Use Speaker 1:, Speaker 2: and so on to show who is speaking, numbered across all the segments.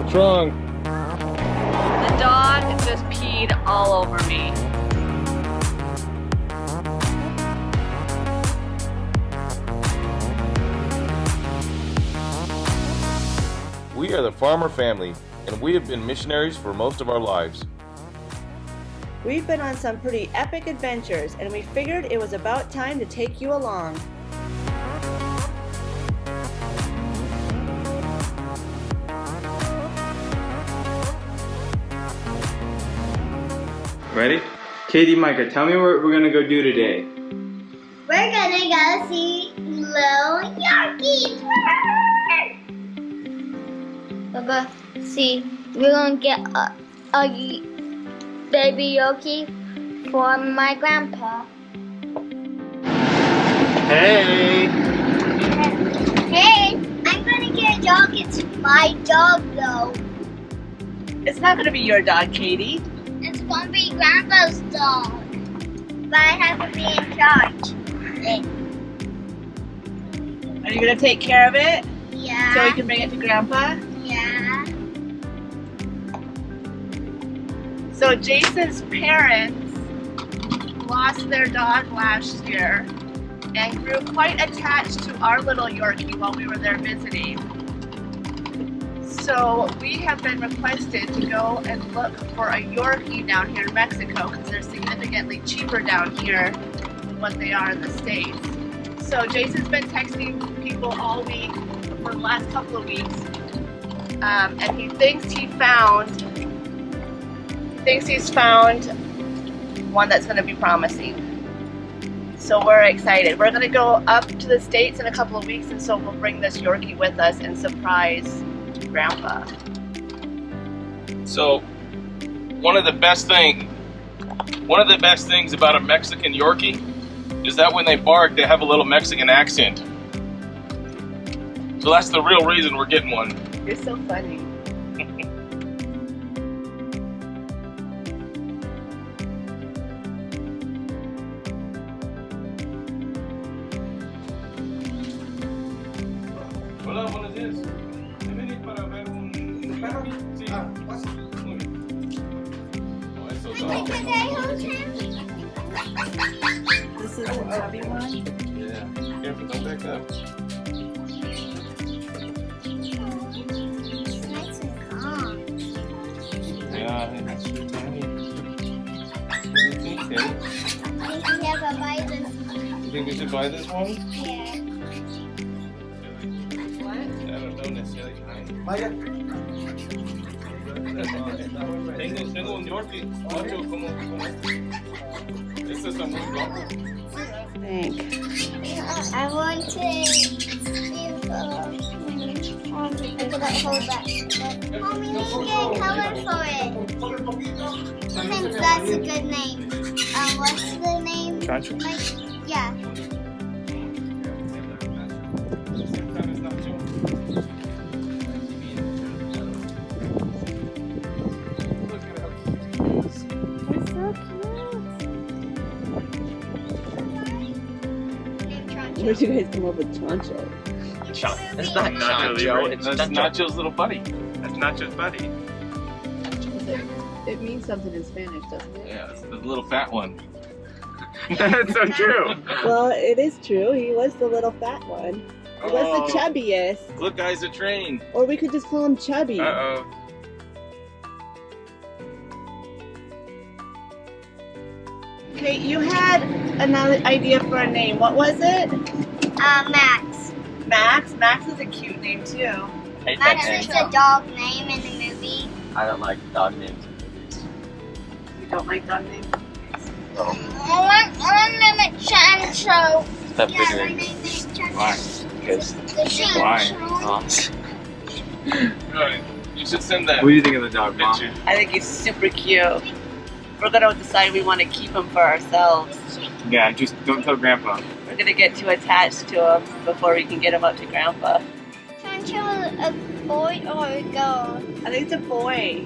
Speaker 1: What's wrong?
Speaker 2: The dog just peed all over me.
Speaker 1: We are the Farmer family, and we have been missionaries for most of our lives.
Speaker 3: We've been on some pretty epic adventures, and we figured it was about time to take you along.
Speaker 4: Ready? Katie, Micah, tell me what we're gonna go do today.
Speaker 5: We're gonna go see little Yorkies. We're gonna get a baby Yorkie for my grandpa.
Speaker 4: Hey!
Speaker 5: Hey, I'm gonna get a dog. It's my dog though.
Speaker 2: It's not gonna be your dog, Katie.
Speaker 5: It's gonna be grandpa's dog. But I have to be in charge.
Speaker 2: Are you gonna take care of it
Speaker 5: Yeah.
Speaker 2: so we can bring it to Grandpa?
Speaker 5: Yeah.
Speaker 2: So Jason's parents lost their dog last year and grew quite attached to our little Yorkie while we were there visiting. So we have been requested to go and look for a Yorkie down here in Mexico because they're significantly cheaper down here than what they are in the States. So Jason's been texting people all week for the last couple of weeks, and he thinks he's found one that's going to be promising. So we're excited. We're going to go up to the States in a couple of weeks, and so we'll bring this Yorkie with us and surprise Grandpa.
Speaker 1: So, one of the best things about a Mexican Yorkie is that when they bark, they have a little Mexican accent. So that's the real reason we're getting one.
Speaker 2: You're so funny.
Speaker 1: Hola, buenos días. ¿He venido para ver un perro? Sí. Muy bien. Oh, eso es all.
Speaker 3: This is the chubby one.
Speaker 1: Yeah. Careful, don't back up.
Speaker 5: Nice and calm.
Speaker 1: Yeah, it's too tiny. What do you think, Katie?
Speaker 5: I never buy this.
Speaker 1: You think we should buy this one?
Speaker 5: Yeah.
Speaker 2: What?
Speaker 1: I don't know necessarily. Tengo un Yorkie, macho como este. Este está muy guapo.
Speaker 3: Thanks.
Speaker 5: I want to look at that whole back. Mommy, we need to get a color for it. I think that's a good name. What's the name?
Speaker 4: Chancho.
Speaker 5: Yeah.
Speaker 3: Where'd you guys come up with Chancho?
Speaker 6: It's not Nacho, it's
Speaker 1: That's Nacho's little buddy.
Speaker 4: That's Nacho's buddy.
Speaker 2: It means something in Spanish, doesn't it?
Speaker 1: Yeah, it's the little fat one.
Speaker 4: That's so true.
Speaker 3: Well, it is true. He was the little fat one. He was the chubbiest.
Speaker 1: Look, guys, a train.
Speaker 3: Or we could just call him Chubby.
Speaker 4: Uh-oh.
Speaker 2: Okay, you had another idea for a name. What was it?
Speaker 5: Max.
Speaker 2: Max? Max is a cute name too.
Speaker 6: hate that
Speaker 5: Max
Speaker 6: name.
Speaker 5: is a dog name in the movie.
Speaker 6: I don't like dog names in movies.
Speaker 2: You don't like dog names?
Speaker 6: So,
Speaker 5: I want to name it Chancho.
Speaker 6: stop
Speaker 5: Yeah, my
Speaker 6: figuring.
Speaker 5: name is Chancho.
Speaker 4: Why?
Speaker 6: Because
Speaker 5: The Chancho.
Speaker 4: Why?
Speaker 1: Right. You should send that
Speaker 4: What do you think of the dog, Mom?
Speaker 1: picture.
Speaker 2: I think he's super cute. We're gonna decide we want to keep him for ourselves.
Speaker 4: Yeah, just don't tell Grandpa.
Speaker 2: We're gonna get too attached to him before we can get him up to Grandpa.
Speaker 5: Chancho is a boy or a girl?
Speaker 2: I think it's a boy.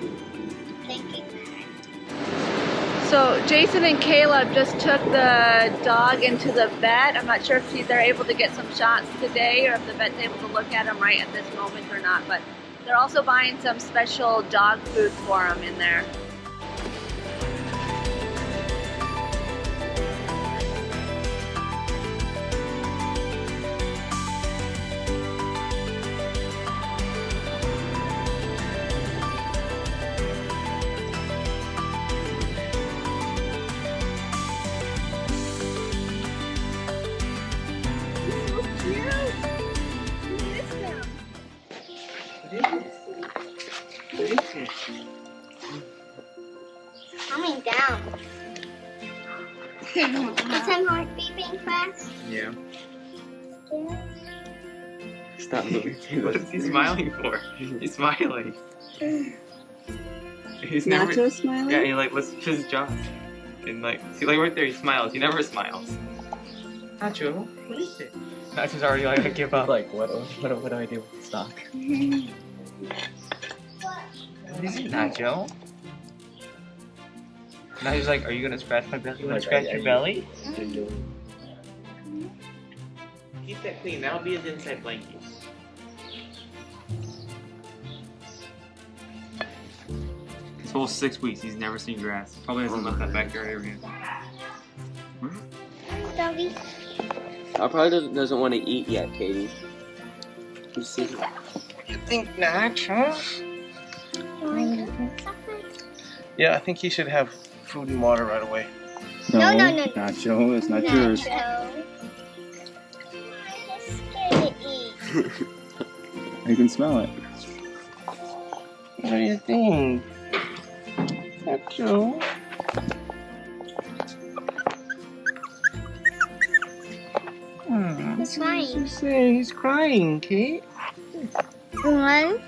Speaker 5: Thinking that.
Speaker 2: So Jason and Caleb just took the dog into the vet. I'm not sure if they're able to get some shots today or if the vet's able to look at him right at this moment or not, but They're also buying some special dog food for him in there.
Speaker 5: Coming down. Is him heart beeping fast?
Speaker 4: Yeah.
Speaker 5: Yeah.
Speaker 4: Stop moving. What is he smiling for? He's smiling. He's never.
Speaker 3: Nacho smiling?
Speaker 4: Yeah, he like lifts his jaws. And like, see, like right there, he smiles. He never smiles. Nacho, what is it? Nacho's already like, I give up.
Speaker 6: Like, what do I do with the stock?
Speaker 4: What is it, Nacho? Nacho's like, are you gonna scratch my belly? You wanna
Speaker 6: Like,
Speaker 4: scratch
Speaker 6: are
Speaker 4: your
Speaker 6: you-
Speaker 4: belly? Keep that clean. That'll be his inside blanket. His whole 6 weeks, he's never seen grass. Probably hasn't left that backyard area.
Speaker 5: Doggy.
Speaker 6: I probably doesn't want to eat yet, Katie. You see?
Speaker 1: You think, Nacho? Yeah, I think he should have food and water right away.
Speaker 5: No.
Speaker 7: Nacho, it's not yours.
Speaker 5: Nacho. I'm scared to eat.
Speaker 7: You can smell it.
Speaker 1: What do you think? Nacho?
Speaker 5: He's crying.
Speaker 1: Say he's crying, Kate.
Speaker 5: One.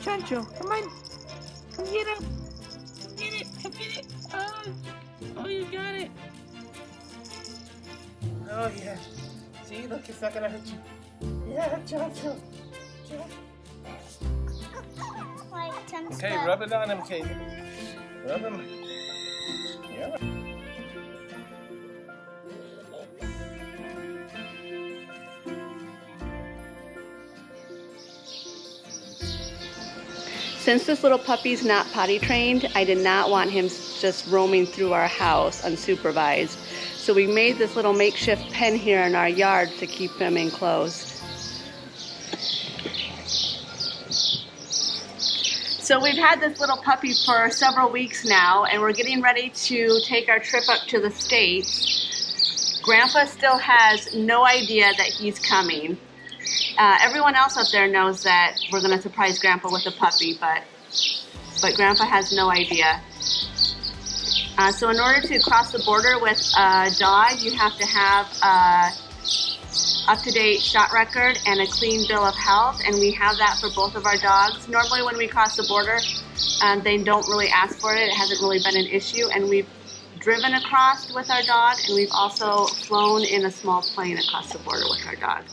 Speaker 1: Chancho, come on. Come get him. Get it. Come get it. Oh, you got it. Oh, yeah. See, look, it's not going to hurt you. Yeah, Chancho. Okay, rub it on him, Kate. Rub him. Yeah.
Speaker 2: Since this little puppy's not potty trained, I did not want him just roaming through our house unsupervised. So we made this little makeshift pen here in our yard to keep him enclosed. So we've had this little puppy for several weeks now, and we're getting ready to take our trip up to the States. Grandpa still has no idea that he's coming. Everyone else up there knows that we're going to surprise Grandpa with a puppy, but Grandpa has no idea. So in order to cross the border with a dog, you have to have a up-to-date shot record and a clean bill of health, and we have that for both of our dogs. Normally when we cross the border, they don't really ask for it. It hasn't really been an issue, and we've driven across with our dog, and we've also flown in a small plane across the border with our dog.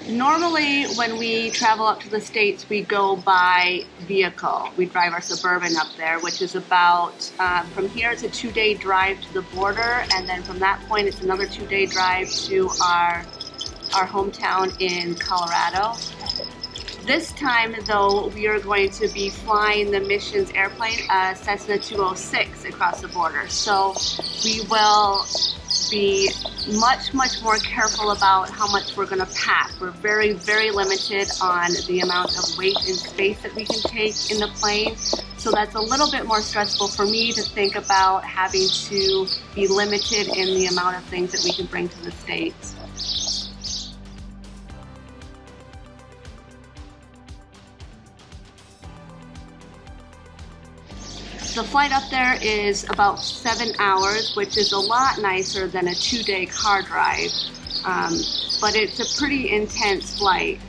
Speaker 2: Normally, when we travel up to the States, we go by vehicle. We drive our Suburban up there, which is about, from here it's a 2-day drive to the border, and then from that point it's another 2-day drive to our hometown in Colorado. This time, though, we are going to be flying the missions airplane, Cessna 206, across the border. So we will be much more careful about how much we're going to pack. We're very limited on the amount of weight and space that we can take in the plane. So that's a little bit more stressful for me to think about having to be limited in the amount of things that we can bring to the States. The flight up there is about 7 hours, which is a lot nicer than a 2-day car drive, but it's a pretty intense flight.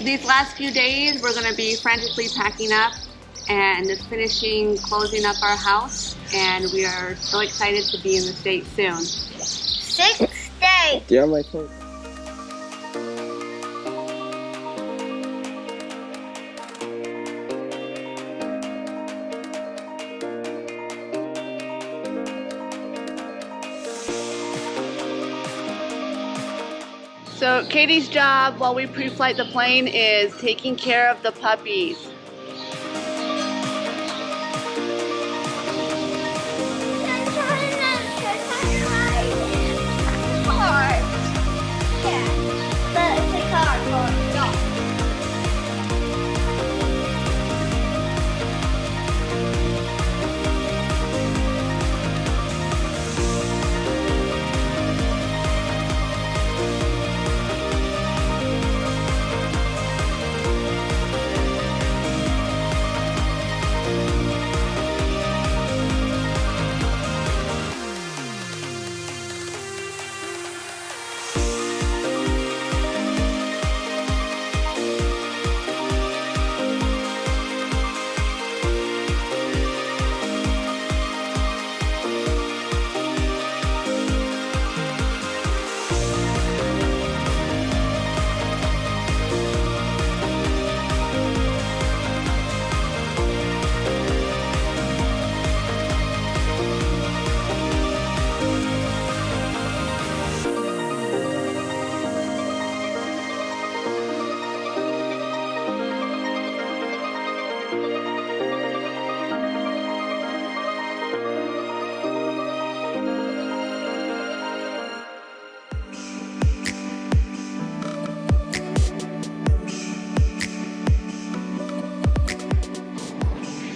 Speaker 2: These last few days, we're going to be frantically packing up and closing up our house, and we are so excited to be in the States soon.
Speaker 5: 6 days. toy.
Speaker 6: Get on my phone.
Speaker 2: So Katie's job while we pre-flight the plane is taking care of the puppies.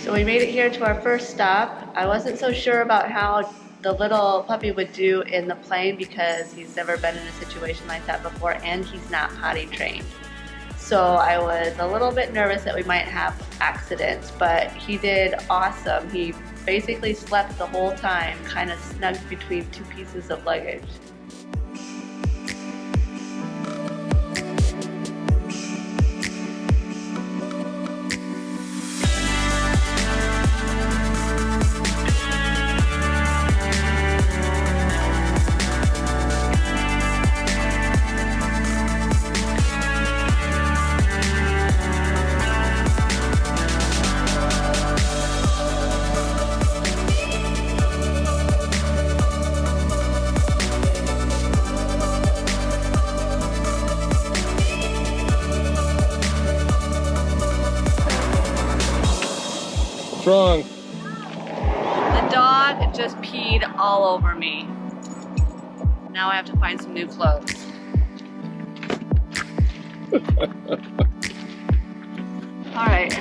Speaker 2: So we made it here to our first stop. I wasn't so sure about how the little puppy would do in the plane because he's never been in a situation like that before and he's not potty trained. So I was a little bit nervous that we might have accidents, but he did awesome. He basically slept the whole time, kind of snugged between two pieces of luggage.
Speaker 6: Wrong.
Speaker 2: The dog just peed all over me. Now I have to find some new clothes. Alright.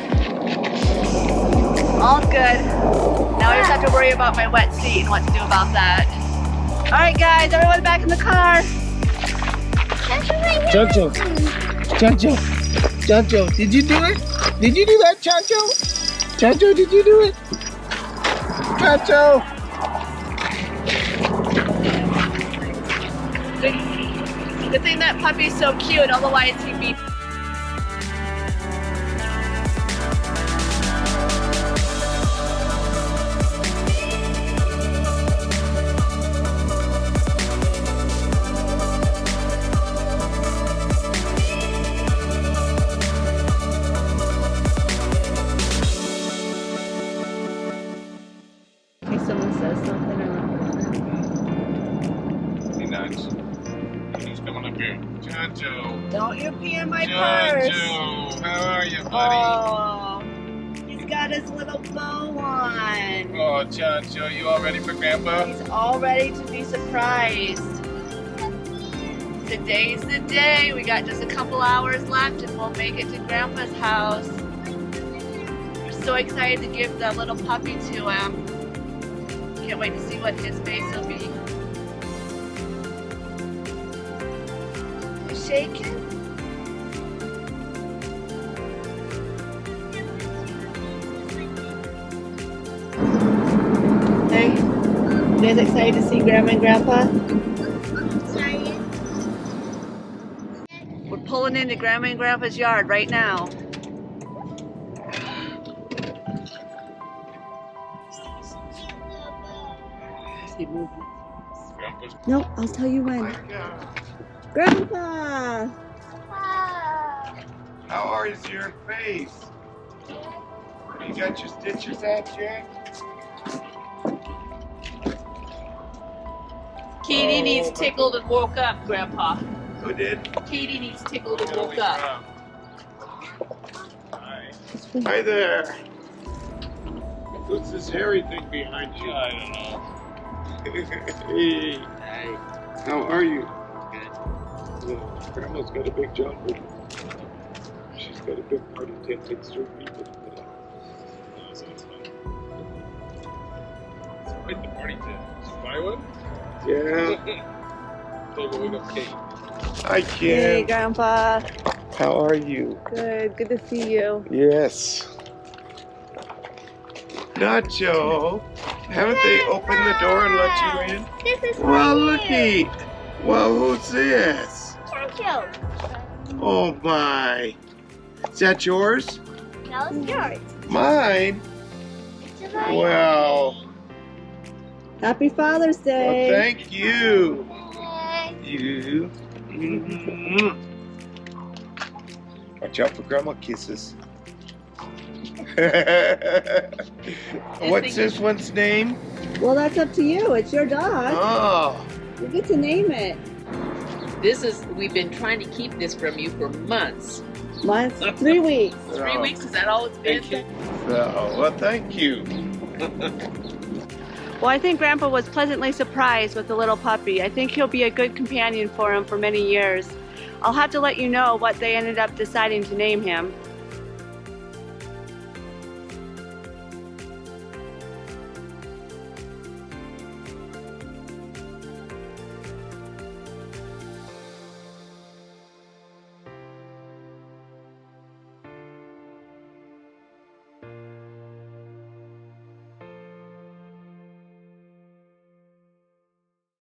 Speaker 2: All good. Now I just have to worry about my wet seat and what to do about that. Alright guys, everyone back in the car.
Speaker 8: Chancho, Chancho, Chancho, did you do it? Did you do that, Chancho? Chancho, did you do it? Chancho!
Speaker 2: Good thing that puppy's so cute, otherwise he'd be...
Speaker 3: Someone says something
Speaker 1: He nudged. He's coming up here. Chancho.
Speaker 3: Don't you pee in my purse.
Speaker 1: Chancho. How are you, buddy?
Speaker 3: Oh, he's got his little bow on.
Speaker 1: Oh, Chancho, you all ready for Grandpa?
Speaker 3: He's all ready to be surprised.
Speaker 2: Today's the day. We got just a couple hours left and we'll make it to Grandpa's house. We're so excited to give the little puppy to him. Can't wait to see what his face will be. You shaking?
Speaker 3: Hey, you guys excited to see Grandma and Grandpa?
Speaker 5: Sorry.
Speaker 2: We're pulling into Grandma and Grandpa's yard right now.
Speaker 1: Grandpa
Speaker 3: Nope, I'll tell you when. Grandpa!
Speaker 9: How is your face? You got your stitches out, Jack?
Speaker 10: Katie needs tickled and woke up, Grandpa.
Speaker 9: Who did?
Speaker 10: Katie needs tickled and woke up.
Speaker 9: Hi there. What's this hairy thing behind you?
Speaker 1: I don't know.
Speaker 9: Hey, how are you?
Speaker 4: Good.
Speaker 9: Grandma's got a big job. She's got a big party tent next to her people.
Speaker 1: So it's fun. It's quite the party tent. Did you buy one?
Speaker 9: Yeah.
Speaker 1: Table with a cake.
Speaker 9: Hi,
Speaker 3: Hey,
Speaker 9: Kim.
Speaker 3: Grandpa.
Speaker 9: How are you?
Speaker 3: Good to see you.
Speaker 9: Yes. Nacho, haven't they opened the door and let you in?
Speaker 5: This is
Speaker 9: Well,
Speaker 5: for you.
Speaker 9: looky. Well, who's this?
Speaker 5: Chacho.
Speaker 9: Oh my. Is that yours?
Speaker 5: No, it's yours.
Speaker 9: Mine?
Speaker 5: It's about
Speaker 9: Well,
Speaker 3: Happy Father's Day.
Speaker 9: well, thank you.
Speaker 5: you.
Speaker 9: You. Watch out for grandma kisses. What's this one's name?
Speaker 3: Well, that's up to you. It's your dog.
Speaker 9: Oh,
Speaker 3: You get to name it.
Speaker 10: We've been trying to keep this from you for months.
Speaker 3: Months, 3 weeks.
Speaker 10: 3 weeks, is that all it's been?
Speaker 9: well, thank you.
Speaker 3: Well, I think Grandpa was pleasantly surprised with the little puppy. I think he'll be a good companion for him for many years. I'll have to let you know what they ended up deciding to name him.